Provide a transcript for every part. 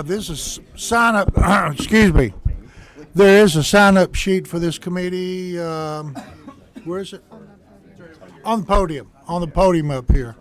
This is sign up. Excuse me. There is a sign up sheet for this committee. Where is it? On the podium. On the podium up here.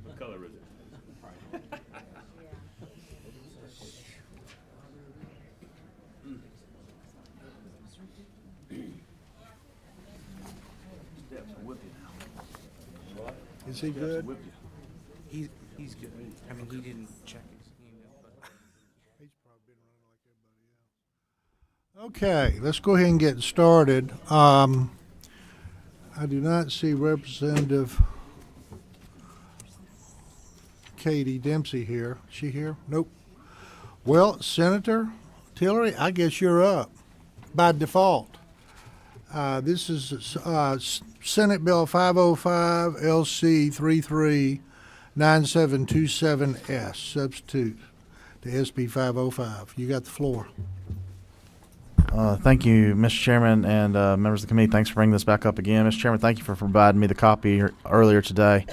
What color is it? Steps are with you now. What? Is he Steps are good? with you. He's good. I mean, he didn't check his email, but He's probably been running like everybody else. Okay, let's go ahead and get started. I do not see Representative Katie Dempsey here. Is she here? Nope. Well, Senator Tillery, I guess you're up by default. This is Senate Bill 505 LC 339727S, substitute to SB 505. You got the floor. Thank you, Mr. Chairman and members of the committee. Thanks for bringing this back up again. Mr. Chairman, thank you for providing me the copy earlier today.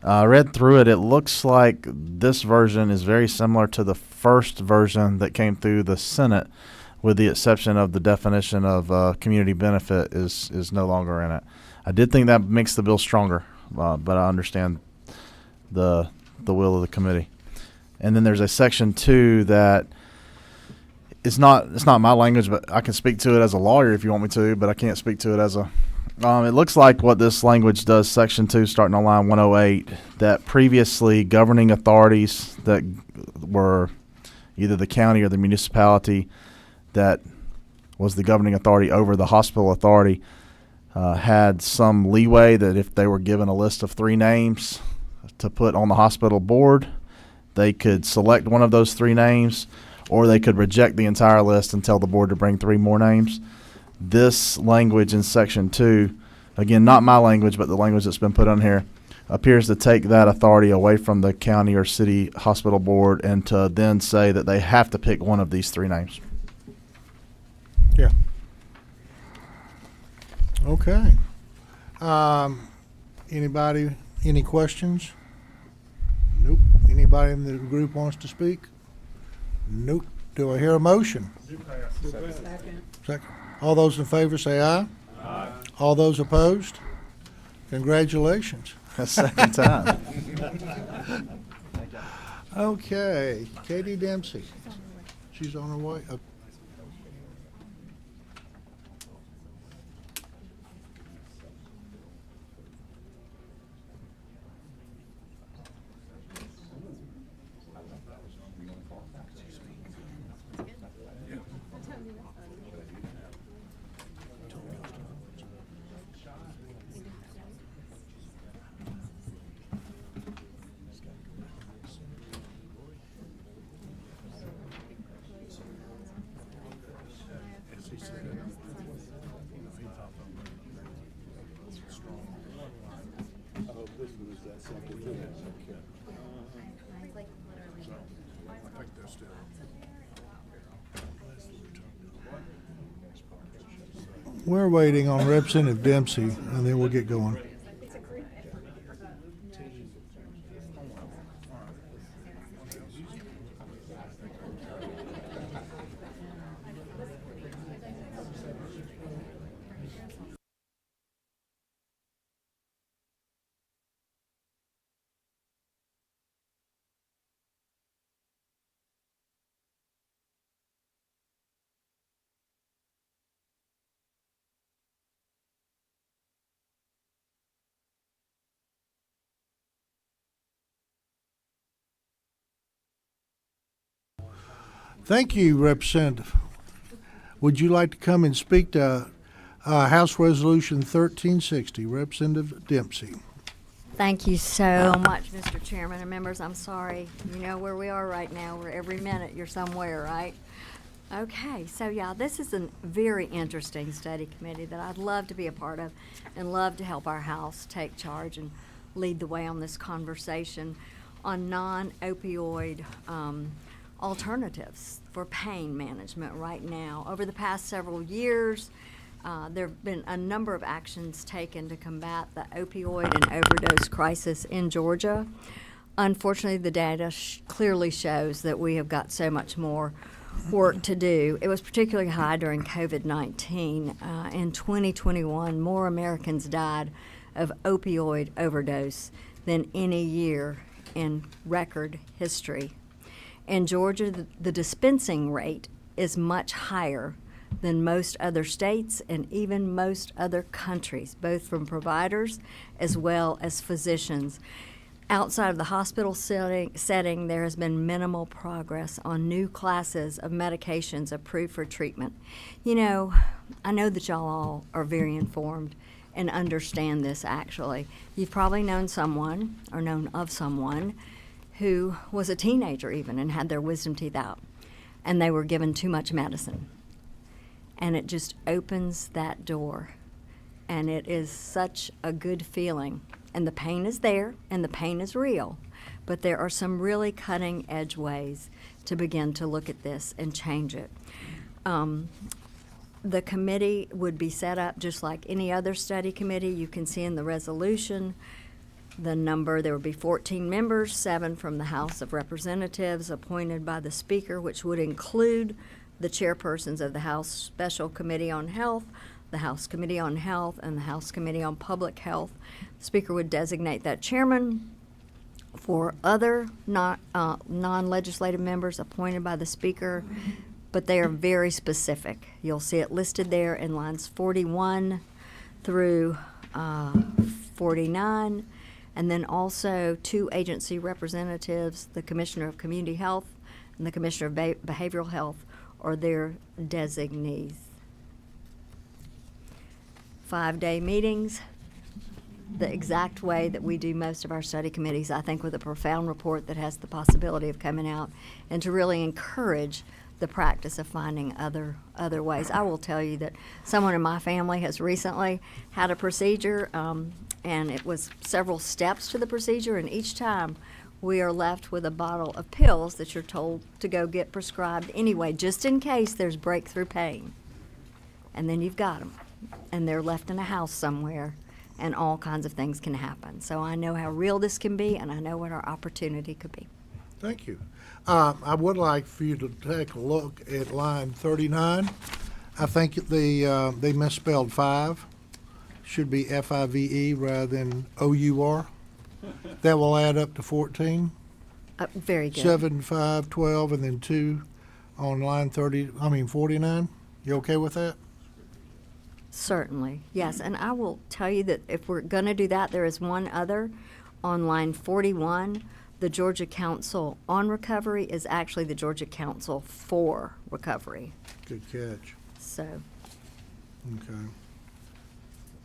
I read through it. It looks like this version is very similar to the first version that came through the Senate, with the exception of the definition of community benefit is no longer in it. I did think that makes the bill stronger, but I understand the will of the committee. And then there's a section 2 that it's not my language, but I can speak to it as a lawyer if you want me to, but I can't speak to it as a it looks like what this language does, section 2 starting on line 108, that previously governing authorities that were either the county or the municipality that was the governing authority over the hospital authority had some leeway that if they were given a list of 3 names to put on the hospital board, they could select one of those 3 names, or they could reject the entire list and tell the board to bring 3 more names. This language in section 2, again, not my language, but the language that's been put on here, appears to take that authority away from the county or city hospital board and to then say that they have to pick one of these 3 names. Yeah. Okay. Anybody, any questions? Nope. Anybody in the group wants to speak? Nope. Do I hear a motion? Second. All those in favor say aye. Aye. All those opposed? Congratulations. A second time. Okay. Katie Dempsey. She's on her way. We're waiting on Representative Dempsey, and then we'll get going. Thank you, Representative. Would you like to come and speak to House Resolution 1360? Representative Dempsey. Thank you so much, Mr. Chairman and members. I'm sorry. You know where we are right now. We're every minute you're somewhere, right? Okay, so yeah, this is a very interesting study committee that I'd love to be a part of and love to help our House take charge and lead the way on this conversation on non-opioid alternatives for pain management right now. Over the past several years, there have been a number of actions taken to combat the opioid and overdose crisis in Georgia. Unfortunately, the data clearly shows that we have got so much more work to do. It was particularly high during COVID-19. In 2021, more Americans died of opioid overdose than any year in record history. In Georgia, the dispensing rate is much higher than most other states and even most other countries, both from providers as well as physicians. Outside of the hospital setting, there has been minimal progress on new classes of medications approved for treatment. You know, I know that y'all all are very informed and understand this actually. You've probably known someone or known of someone who was a teenager even and had their wisdom teeth out. and they were given too much medicine. And it just opens that door. And it is such a good feeling. And the pain is there, and the pain is real. But there are some really cutting edge ways to begin to look at this and change it. The committee would be set up just like any other study committee. You can see in the resolution the number. There would be 14 members, 7 from the House of Representatives appointed by the Speaker, which would include the chairpersons of the House Special Committee on Health, the House Committee on Health, and the House Committee on Public Health. The Speaker would designate that chairman. For other non-legislative members appointed by the Speaker, but they are very specific. You'll see it listed there in lines 41 through 49, and then also 2 agency representatives, the Commissioner of Community Health and the Commissioner of Behavioral Health, or their designees. 5-day meetings, the exact way that we do most of our study committees, I think, with a profound report that has the possibility of coming out, and to really encourage the practice of finding other ways. I will tell you that someone in my family has recently had a procedure, and it was several steps to the procedure, and each time we are left with a bottle of pills that you're told to go get prescribed anyway, just in case there's breakthrough pain. And then you've got them, and they're left in a house somewhere, and all kinds of things can happen. So I know how real this can be, and I know what our opportunity could be. Thank you. I would like for you to take a look at line 39. I think they misspelled 5. Should be F-I-V-E rather than O-U-R. That will add up to 14. Very good. 7, 5, 12, and then 2 on line 49. You okay with that? Certainly, yes. And I will tell you that if we're going to do that, there is one other on line 41. The Georgia Council on Recovery is actually the Georgia Council for Recovery. Good catch. So Okay.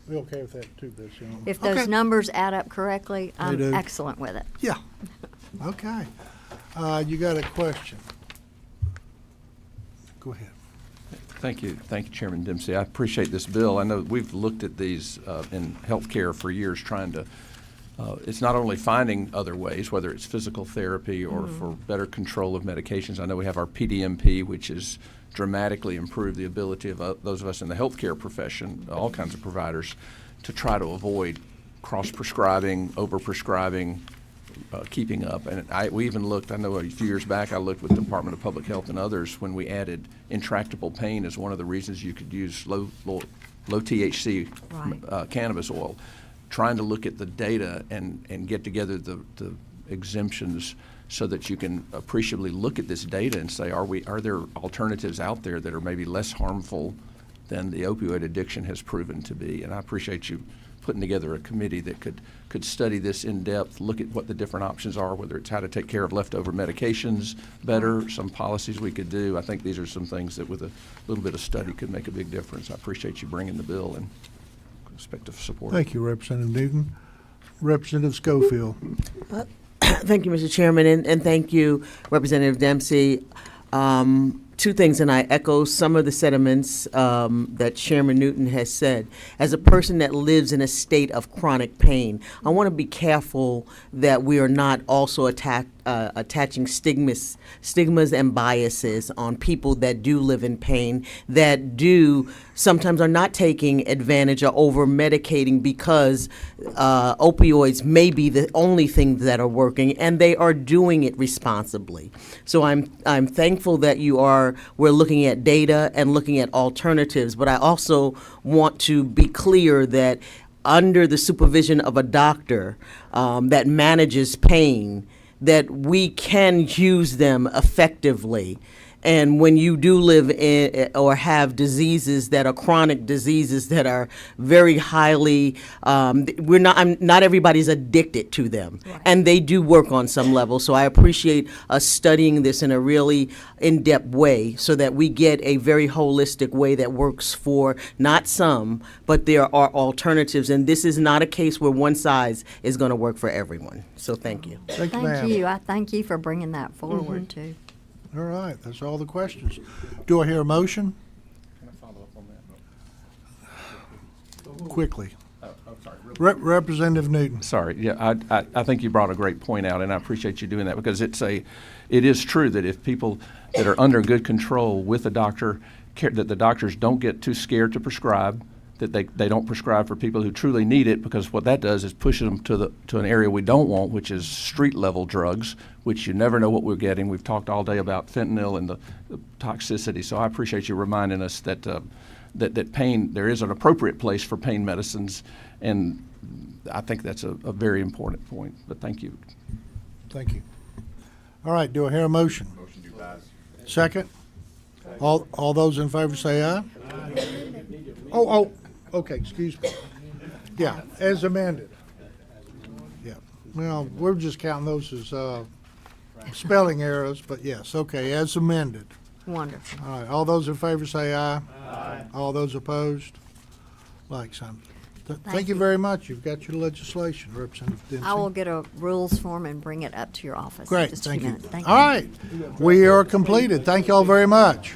We okay with that too, Betsy? if those Okay. numbers add up correctly, They I'm do. excellent with it. Yeah. Okay. You got a question? Go ahead. Thank you, Chairman Dempsey. I appreciate this bill. I know we've looked at these in healthcare for years, trying to. It's not only finding other ways, whether it's physical therapy or for better control of medications. I know we have our PDMP, which has dramatically improved the ability of those of us in the healthcare profession, all kinds of providers, to try to avoid cross-prescribing, over-prescribing, keeping up. And we even looked, I know a few years back, I looked with the Department of Public Health and others when we added intractable pain as one of the reasons you could use low THC Right. Cannabis oil, trying to look at the data and get together the exemptions so that you can appreciably look at this data and say, are there alternatives out there that are maybe less harmful than the opioid addiction has proven to be? And I appreciate you putting together a committee that could study this in depth, look at what the different options are, whether it's how to take care of leftover medications better, some policies we could do. I think these are some things that with a little bit of study could make a big difference. I appreciate you bringing the bill and expect to support it. Thank you, Representative Newton. Representative Schofield. Thank you, Mr. Chairman, and thank you, Representative Dempsey. 2 things, and I echo some of the sentiments that Chairman Newton has said. As a person that lives in a state of chronic pain, I want to be careful that we are not also attaching stigmas and biases on people that do live in pain, that do sometimes are not taking advantage or over medicating because opioids may be the only thing that are working, and they are doing it responsibly. So I'm thankful that we're looking at data and looking at alternatives, but I also want to be clear that under the supervision of a doctor that manages pain, that we can use them effectively. And when you do live in or have diseases that are chronic diseases that are very highly, not everybody's addicted to them, Right. and they do work on some level. So I appreciate us studying this in a really in-depth way, so that we get a very holistic way that works for not some, but there are alternatives. And this is not a case where one size is going to work for everyone. So thank you. Thank you, Thank ma'am. you. I thank you for bringing that forward too. All right, that's all the questions. Do I hear a motion? Can I follow up on that? Quickly. Oh, sorry. Representative Newton. Sorry, yeah, I think you brought a great point out, and I appreciate you doing that, because it is true that if people that are under good control with a doctor, that the doctors don't get too scared to prescribe, that they don't prescribe for people who truly need it, because what that does is push them to an area we don't want, which is street-level drugs, which you never know what we're getting. We've talked all day about fentanyl and the toxicity, so I appreciate you reminding us that that pain, there is an appropriate place for pain medicines, and I think that's a very important point, but thank you. Thank you. All right, do I hear a motion? Motion to pass. Second? All those in favor say aye. Oh, okay, excuse me. Yeah, as amended. Yeah, well, we're just counting those as spelling errors, but yes, okay, as amended. Wonderful. All right, all those in favor say aye. Aye. All those opposed? Like sign. Thank you very much. You've got your legislation, Representative Dempsey. I will get a rules form and bring it up to your office. in Great, just a thank few you. minutes. Thank All right, we are completed. Thank you all very much.